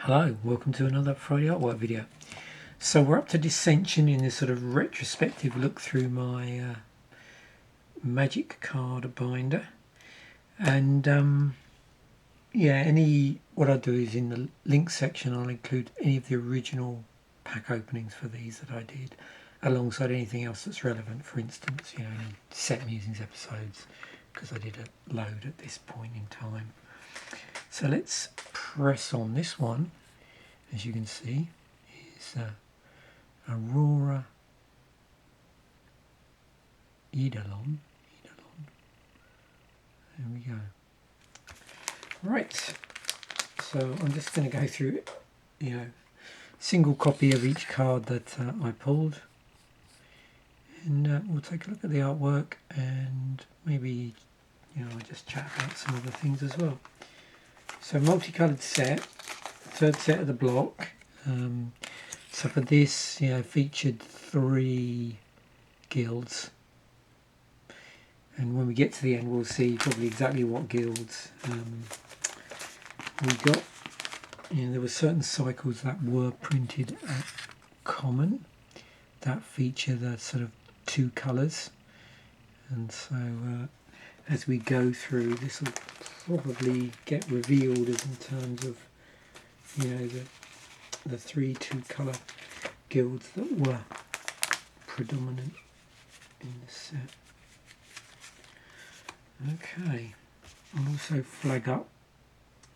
Hello, welcome to another Friday artwork video. So we're up to Dissension in this sort of retrospective look through my magic card binder, and what I do is in the link section I'll include any of the original pack openings for these that I did, alongside anything else that's relevant. For instance, any set Musings episodes, because I did a load at this point in time. So let's press on this one. As you can see, is Aurora Eidolon. There we go. Right, so I'm just going to go through, single copy of each card that I pulled, and we'll take a look at the artwork, and maybe, I'll just chat about some other things as well. So multicoloured set, third set of the block. So for this, featured 3 guilds, and when we get to the end we'll see probably exactly what guilds we got. There were certain cycles that were printed at common that feature the sort of 2 colours, and so as we go through, this will probably get revealed as in terms of the 3 2-colour guilds that were predominant in the set. Okay, I'll also flag up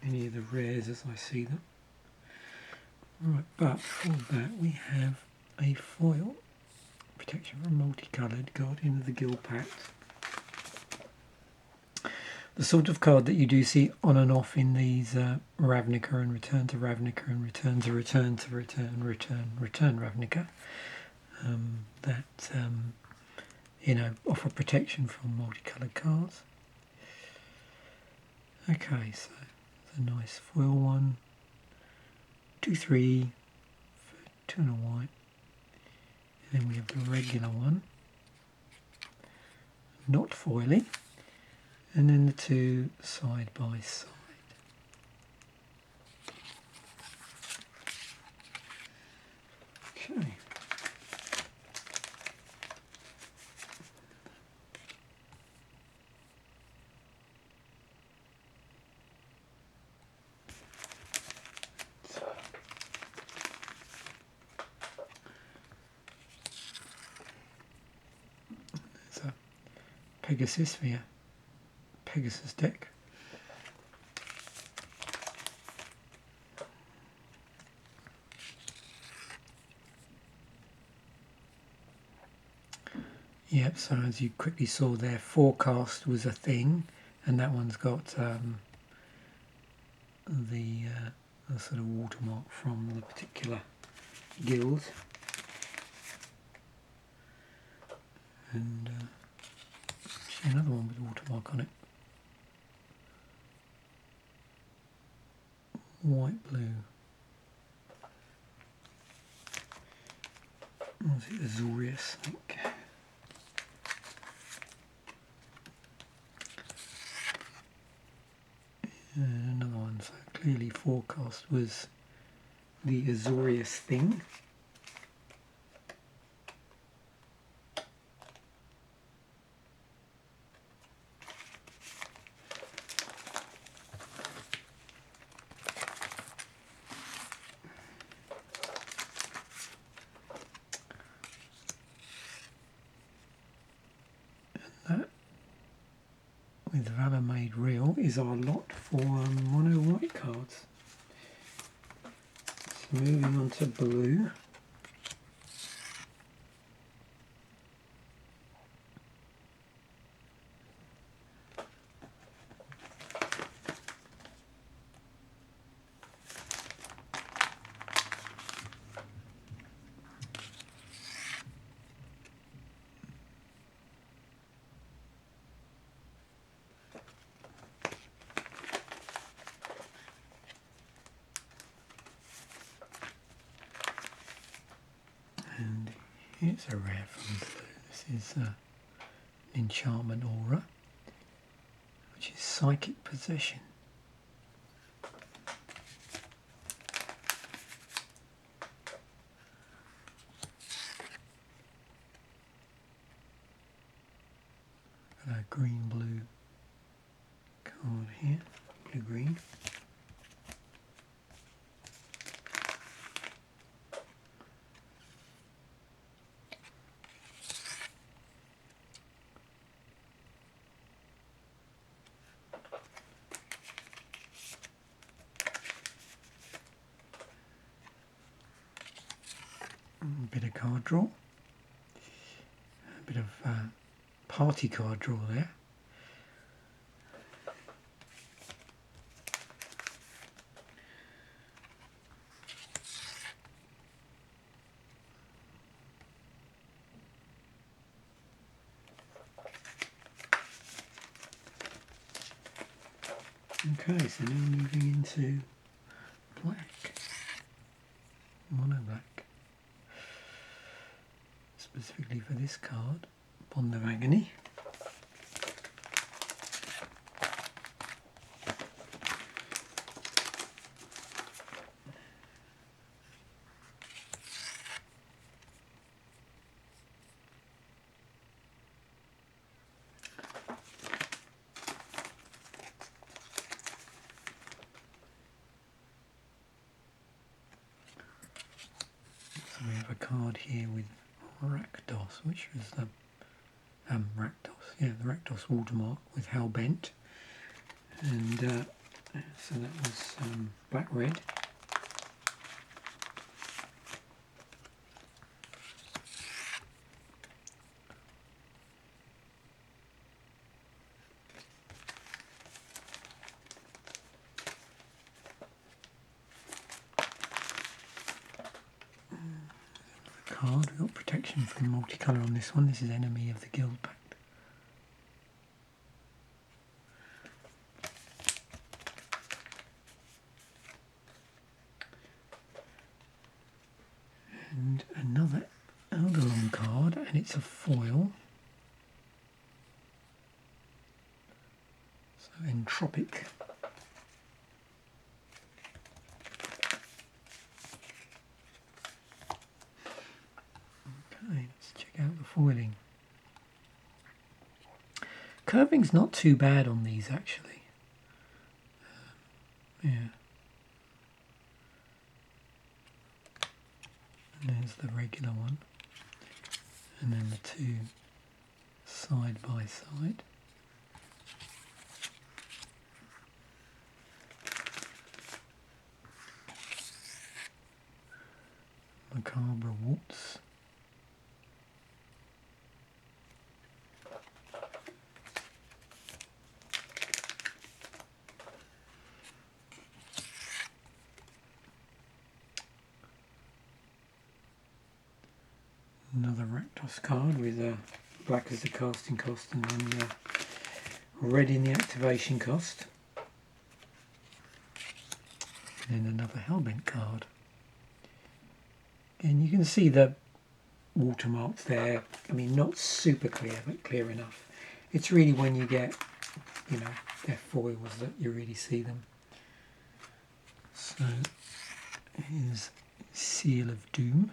any of the rares as I see them. Right, but for that we have a foil protection from multicoloured Guardian of the Guildpact. The sort of card that you do see on and off in these Ravnica and Return to Ravnica and Return to Return to Return Ravnica, that offer protection from multicoloured cards. Okay, so it's a nice foil one, 2/3 for 2 and a white, and then we have the regular one, not foily, and then the 2 side by side. Okay. There's a Pegasus via Pegasus deck. Yep, so as you quickly saw there, forecast was a thing, and that one's got the sort of watermark from the particular guild. And another one with a watermark on it. White, blue. Was it Azorius, I think? And another one, so clearly forecast was the Azorius thing. With Valor Made Real is our lot for mono white cards. So moving on to blue. And here's a rare from blue. This is Enchantment Aura, which is Psychic Possession. green blue card here, blue green. A bit of card draw, a bit of party card draw there. Okay, so now moving into black, mono black, specifically for this card, Bond of Agony. So we have a card here with Rakdos, which was the the Rakdos watermark with Hellbent, and so that was black red. Card. We've got protection from multicolour on this one. This is Enemy of the Guildpact. And another Elderlong card, and it's a foil. So Entropic. Let's check out the foiling. Curving's not too bad on these actually. Yeah. And there's the regular one. And then the two side by side. Macabre Waltz. Another Rakdos card with black as the casting cost and then red in the activation cost. And then another Hellbent card. And you can see the watermarks there. I mean, not super clear, but clear enough. It's really when you get, their foils that you really see them. So here's Seal of Doom.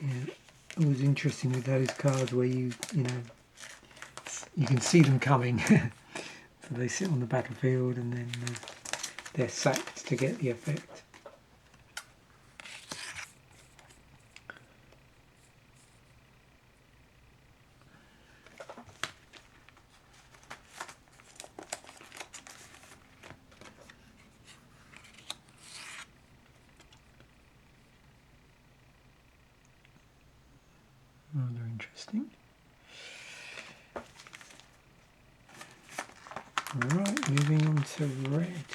Yeah, it was interesting with those cards where you can see them coming. So they sit on the battlefield and then they're sacked to get the effect. Rather interesting. Right, moving on to red.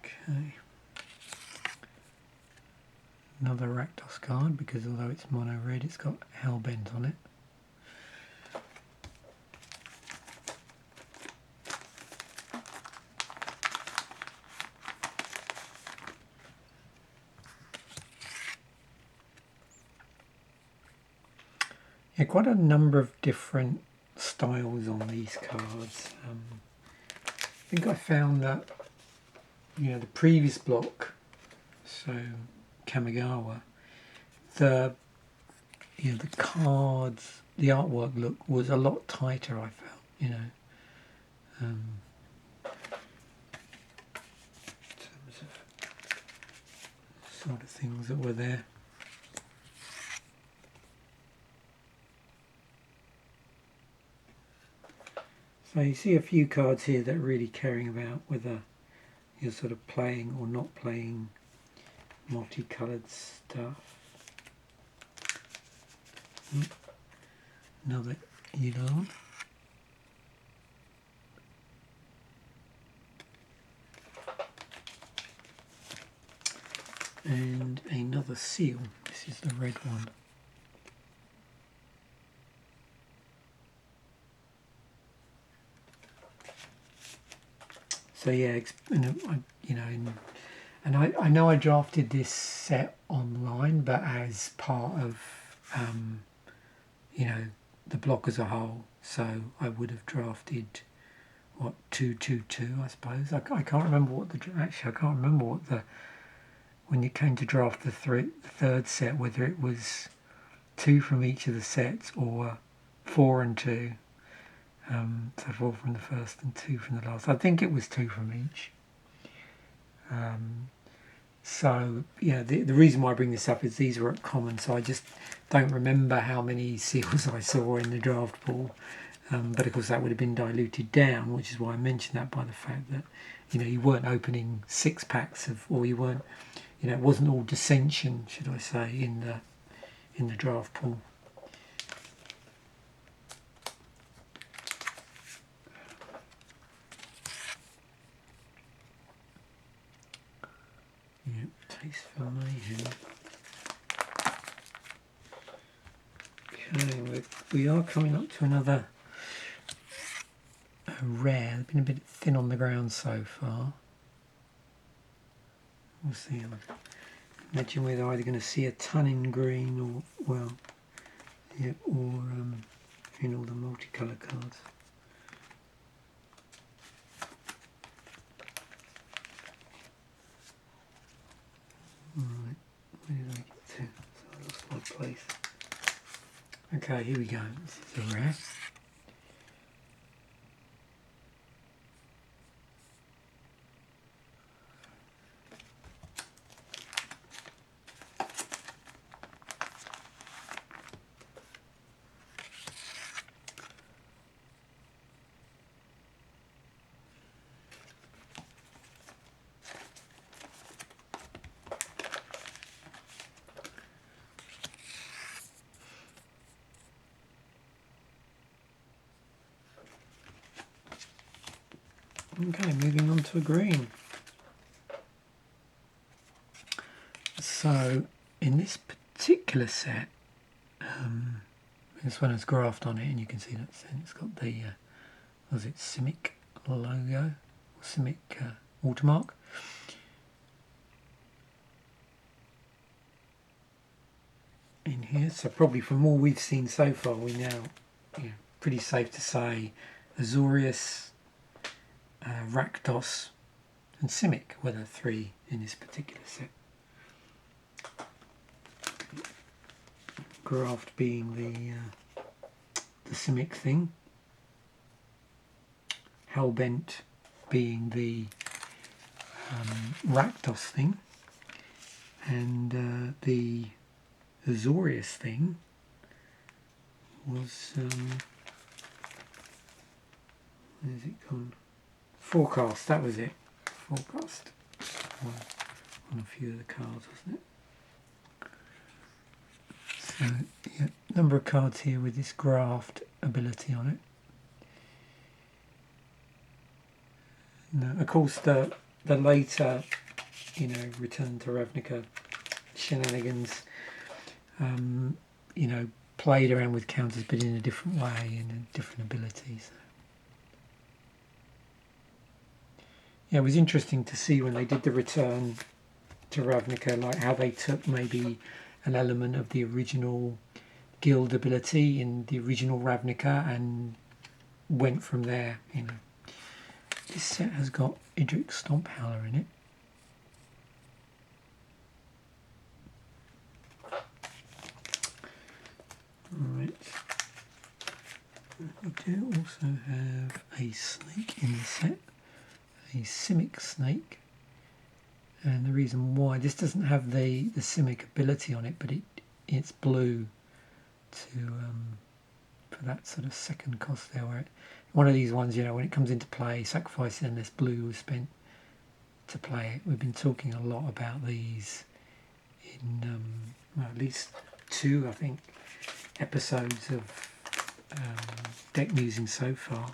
Okay. Another Rakdos card, because although it's mono red, it's got Hellbent on it. Yeah, quite a number of different styles on these cards. I think I found that, the previous block so Kamigawa, the the cards, the artwork look was a lot tighter. I felt, in terms of sort of things that were there. So you see a few cards here that are really caring about whether you're sort of playing or not playing multicoloured stuff. Another Elon. And another seal. This is the red one. So yeah, I know I drafted this set online, but as part of the block as a whole. So I would have drafted what 222, I suppose. I can't remember what when it came to draft the third set, whether it was 2 from each of the sets or 4 and 2. So 4 from the first and 2 from the last. I think it was 2 from each. So yeah, the reason why I bring this up is these were at common, so I just don't remember how many seals I saw in the draft pool. But of course that would have been diluted down, which is why I mentioned that by the fact that you weren't opening 6 packs of, or you weren't, it wasn't all Dissension, should I say, in the draft pool. Yep, Taste for Mayhem. Okay, we are coming up to another rare. They've been a bit thin on the ground so far. We'll see. I imagine we're either going to see a ton in green or all the multicolour cards. Right, where did I get to? So I lost my place. Okay, here we go. This is a rare. Okay, moving on to a green. So, in this particular set, this one has graphed on it, and you can see that it's got the, CIMIC logo, or CIMIC watermark. In here, so probably from all we've seen so far, we now, pretty safe to say, Azorius, Rakdos and CIMIC were the 3 in this particular set. Graft being the CIMIC thing, Hellbent being the Rakdos thing, and the Azorius thing was where's it gone? Forecast, that was it. Forecast. On a few of the cards, wasn't it? So, yeah, number of cards here with this graft ability on it. Now, of course, the later, Return to Ravnica shenanigans, played around with counters, but in a different way and different abilities. Yeah, it was interesting to see when they did the Return to Ravnica, like how they took maybe an element of the original guild ability in the original Ravnica and went from there. This set has got Idric Stomphowler in it. do also have a snake in the set, a Simic snake, and the reason why this doesn't have the Simic ability on it, but it's blue to for that sort of second cost there. Where one of these ones, you know, when it comes into play, sacrificing this blue was spent to play it. We've been talking a lot about these in well, at least 2, I think, episodes of deck musing so far,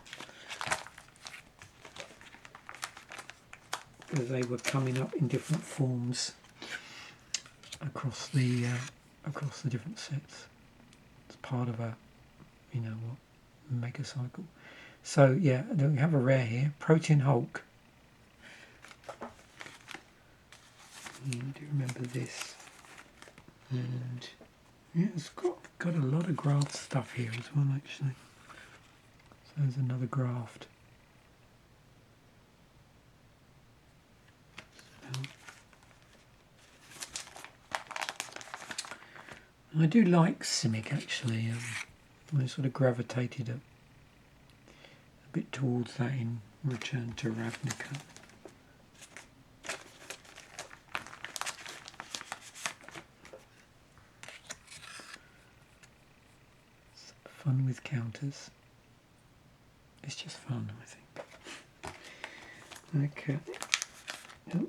because they were coming up in different forms across the different sets. It's part of a, you know what, mega cycle. So yeah, we have a rare here, Protein Hulk. Do you remember this? And yeah, it's got a lot of graft stuff here as well, actually. So there's another graft. I do like Simic, actually. I sort of gravitated a bit towards that in Return to Ravnica. Fun with counters. It's just fun, I think. Okay. Oh,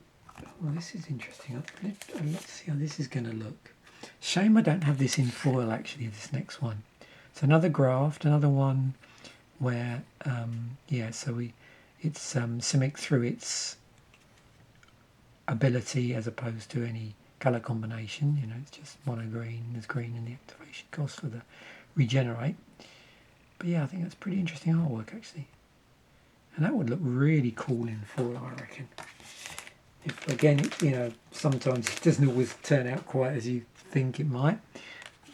well, this is interesting. Let's see how this is going to look. Shame I don't have this in foil, actually, this next one. It's another graft, another one where, yeah, so it's Simic through its ability as opposed to any colour combination. You know, it's just mono green. There's green in the activation cost for the regenerate. But yeah, I think that's pretty interesting artwork, actually. And that would look really cool in foil, I reckon. If, again, you know, sometimes it doesn't always turn out quite as you think it might.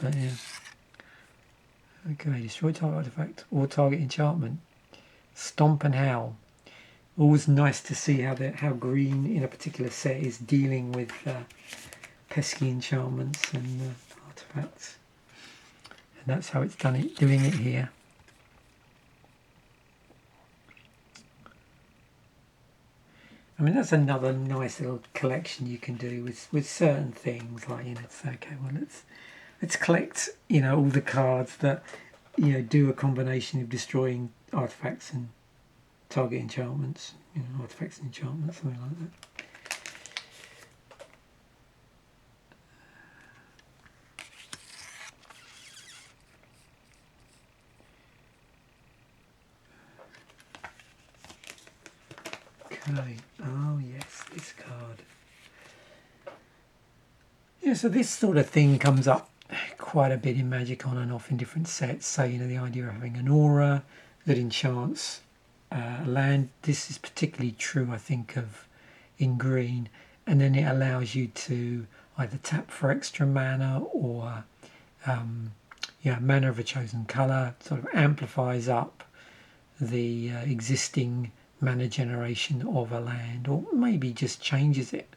But yeah. Okay, destroy target artifact or target enchantment. Stomp and Howl. Always nice to see how green in a particular set is dealing with pesky enchantments and artifacts. And that's how it's doing it here. I mean, that's another nice little collection you can do with certain things, like, you know, it's okay, well, let's collect, you know, all the cards that, you know, do a combination of destroying artifacts and target enchantments, you know, artifacts and enchantments, something like that. Okay, oh yes, this card. Yeah, so this sort of thing comes up quite a bit in Magic on and off in different sets. So, you know, the idea of having an aura that enchants land. This is particularly true, I think, of in green. And then it allows you to either tap for extra mana or, yeah, mana of a chosen colour. Sort of amplifies up the existing mana generation of a land, or maybe just changes it.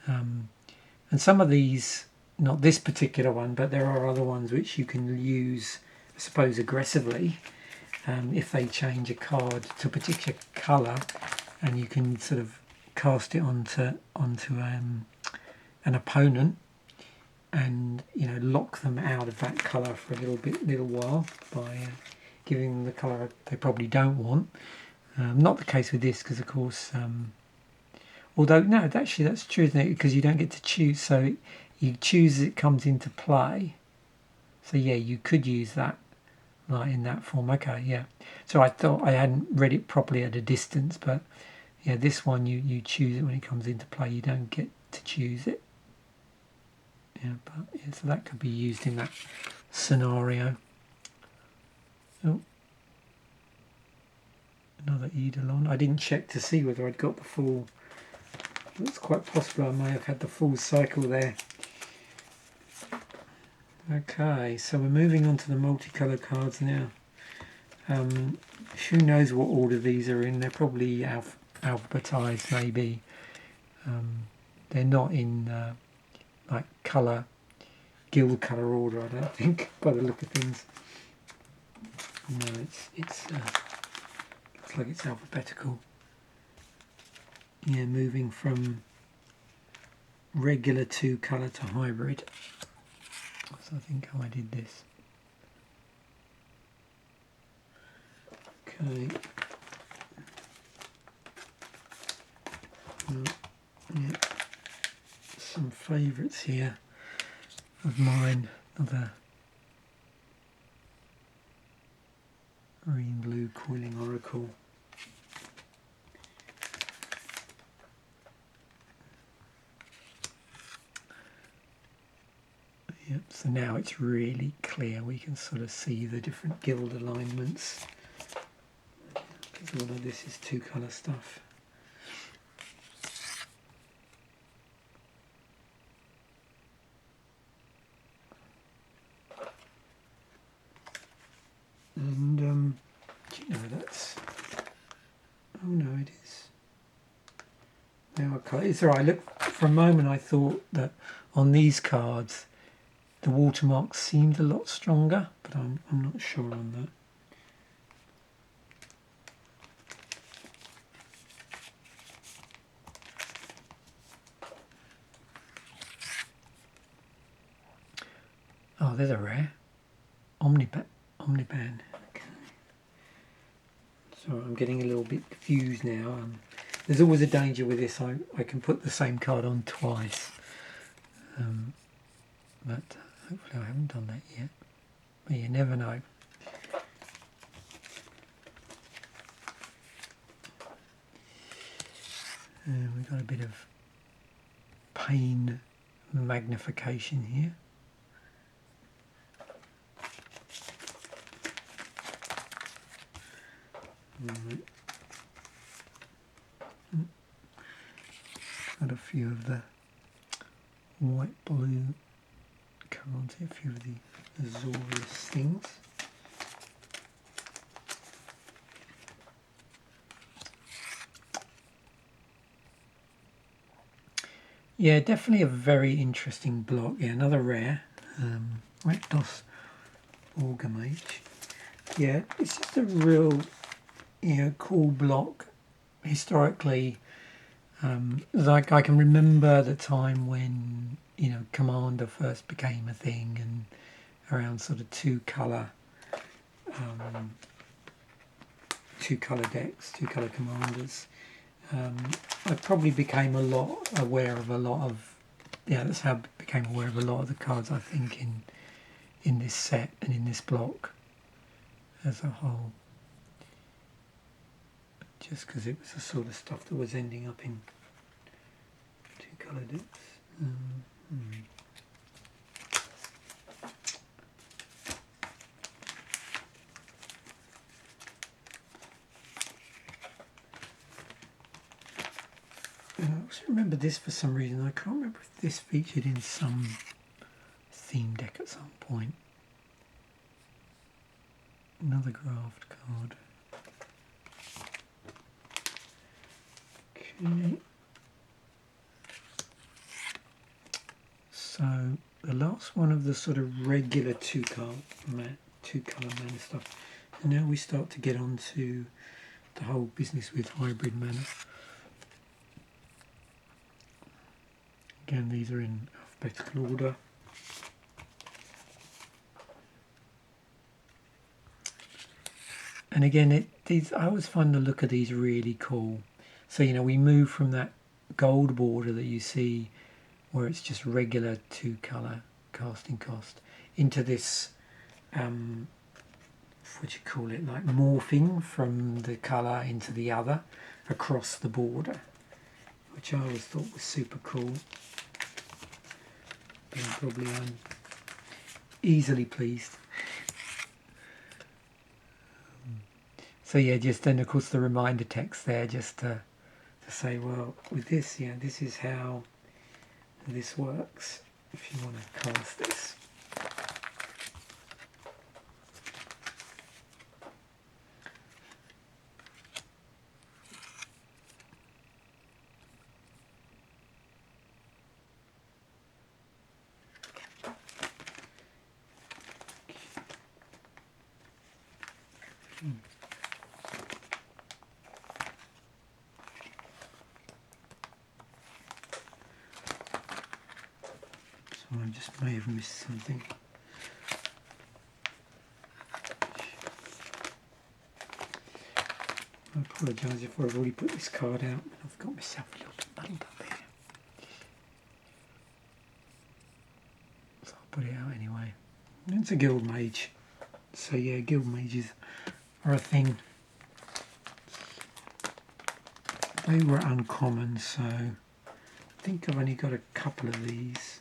And some of these, not this particular one, but there are other ones which you can use, I suppose, aggressively if they change a card to a particular colour, and you can sort of cast it onto an opponent, and, you know, lock them out of that colour for a little while by giving them the colour they probably don't want. Not the case with this, because of course, although no, actually that's true, isn't it? Because you don't get to choose, so you choose as it comes into play. So yeah, you could use that like in that form. Okay, yeah. So I thought I hadn't read it properly at a distance, but yeah, this one you choose it when it comes into play. You don't get to choose it. Yeah, but yeah, so that could be used in that scenario. Oh. Another Eidolon. I didn't check to see whether I'd got the full. It's quite possible I may have had the full cycle there. Okay, so we're moving on to the multicolour cards now. Who knows what order these are in? They're probably alphabetised, maybe. They're not in like guild colour order, I don't think, by the look of things. No, it's looks like it's alphabetical. Yeah, moving from regular 2-colour to hybrid. So I think how I did this. Okay. Yeah. Some favourites here of mine. Another green blue coiling oracle. Yep, so now it's really clear. We can sort of see the different guild alignments. Because all of this is 2-colour stuff. And do you know that's... Oh no, it is. Now it's alright. Look, for a moment I thought that on these cards the watermark seemed a lot stronger, but I'm not sure on that. Oh, there's a rare Omniban. Okay. So I'm getting a little bit confused now. There's always a danger with this. I can put the same card on twice, but hopefully I haven't done that yet. But you never know. We've got a bit of pain magnification here. Right. Got a few of the white blue cards here, a few of the Azorius things. Yeah, definitely a very interesting block. Yeah, another rare. Rectos Orgamage. Yeah, it's just a real, cool block. Historically, like I can remember the time when Commander first became a thing, and around sort of 2-colour decks, 2-colour commanders. I probably became aware of a lot of that's how I became aware of a lot of the cards, I think, in this set and in this block as a whole, just because it was the sort of stuff that was ending up in 2-colour decks. I also remember this for some reason. I can't remember if this featured in some theme deck at some point. Another graft card. Okay. So the last one of the sort of regular 2-colour mana stuff. And now we start to get on to the whole business with hybrid mana. Again, these are in alphabetical order. And again, I always find the look of these really cool. So, we move from that gold border that you see where it's just regular 2-colour casting cost into this, what do you call it, like morphing from the colour into the other across the border, which I always thought was super cool. But I'm probably easily pleased. So yeah, just then of course the reminder text there, just to say, well, with this, this is how this works if you want to cast this. So I just may have missed something. I apologise if I've already put this card out. I've got myself a little bit bundled up here. So I'll put it out anyway. It's a guild mage. So yeah, guild mages are a thing. They were uncommon, so I think I've only got a couple of these.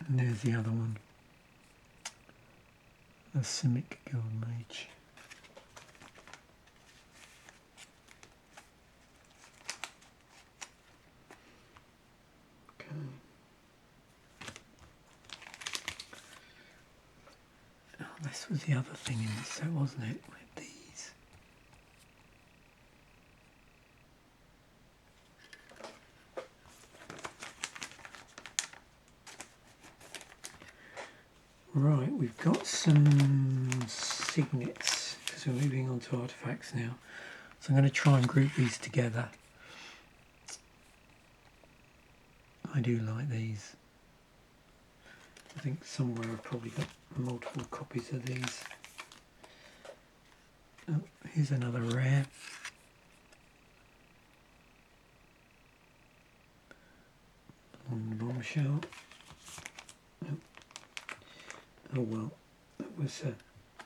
And there's the other one. A Simic Guild Mage. Okay. Oh, this was the other thing in this set, wasn't it? With these. Right, we've got some signets because we're moving on to artifacts now. So I'm going to try and group these together. I do like these. I think somewhere I've probably got multiple copies of these. Oh, here's another rare. On the bombshell. Oh well, that was a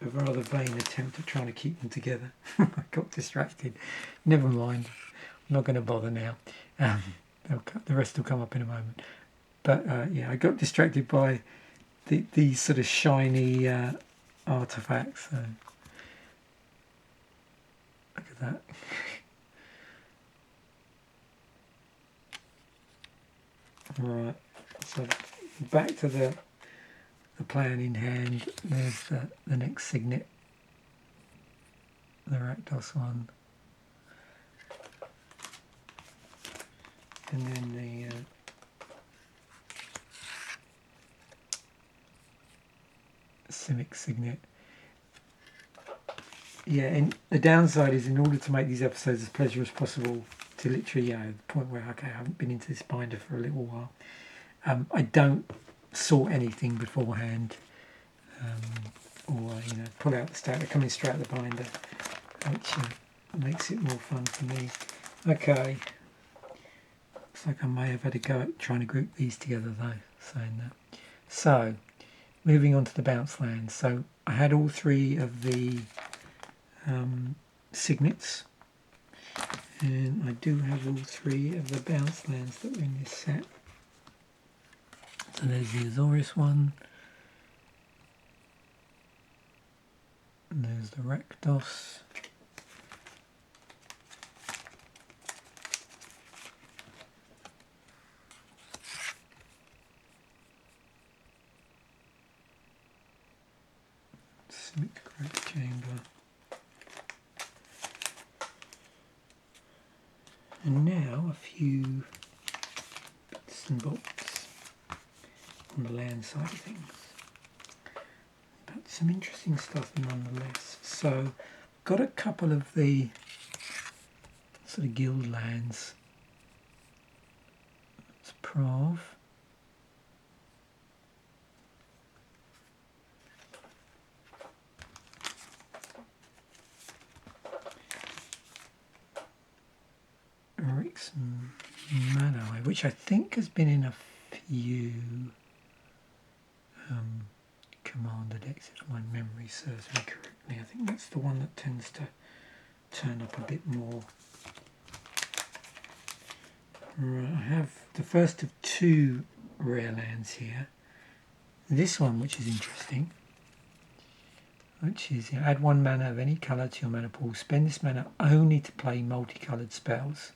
rather vain attempt at trying to keep them together. I got distracted. Never mind, I'm not going to bother now. The rest will come up in a moment. But yeah, I got distracted by these sort of shiny artifacts. So. Look at that. Right, so back to the plan in hand. There's the next signet, the Rakdos one, and then the Simic signet. Yeah, and the downside is, in order to make these episodes as pleasurable as possible, to literally, the point where, okay, I haven't been into this binder for a little while, I don't sort anything beforehand, or pull out the stack. They're coming straight out of the binder, which makes it more fun for me. Okay, looks like I may have had a go at trying to group these together though, saying that. So, moving on to the bounce lands. So I had all three of the signets, and I do have all three of the bounce lands that are in this set. So there's the Azorius one, and there's the Rakdos, Simic Great Chamber, and now a few bits and bobs on the land side of things, but some interesting stuff nonetheless. So got a couple of the sort of guild lands. It's Prov, Rix Manai, which I think has been in a few Commander decks, if my memory serves me correctly. I think that's the one that tends to turn up a bit more. Right, I have the first of two rare lands here. This one, which is interesting, which is add 1 mana of any colour to your mana pool. Spend this mana only to play multicoloured spells.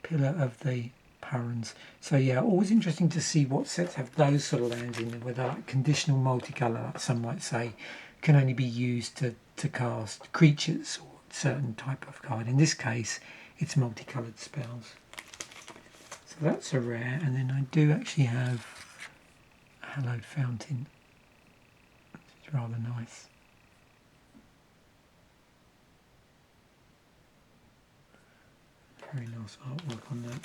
Pillar of the Parons. So yeah, always interesting to see what sets have those sort of lands in them, where they're like conditional multicolour, like some might say, can only be used to cast creatures or certain type of card. In this case, it's multicoloured spells. So that's a rare, and then I do actually have a Hallowed Fountain, which is rather nice. Very nice artwork on that.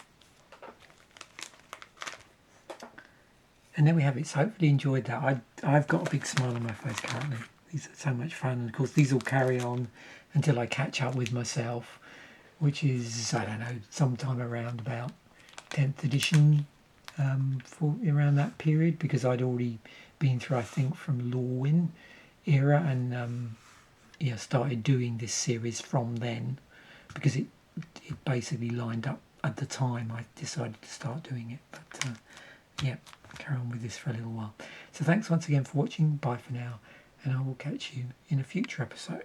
And there we have it. So hopefully you enjoyed that. I've got a big smile on my face currently. These are so much fun. And of course these will carry on until I catch up with myself, which is, I don't know, sometime around about 10th edition, for around that period, because I'd already been through, I think, from Lorwyn era, and yeah, started doing this series from then, because it basically lined up at the time I decided to start doing it. But yeah, carry on with this for a little while. So thanks once again for watching. Bye for now, and I will catch you in a future episode.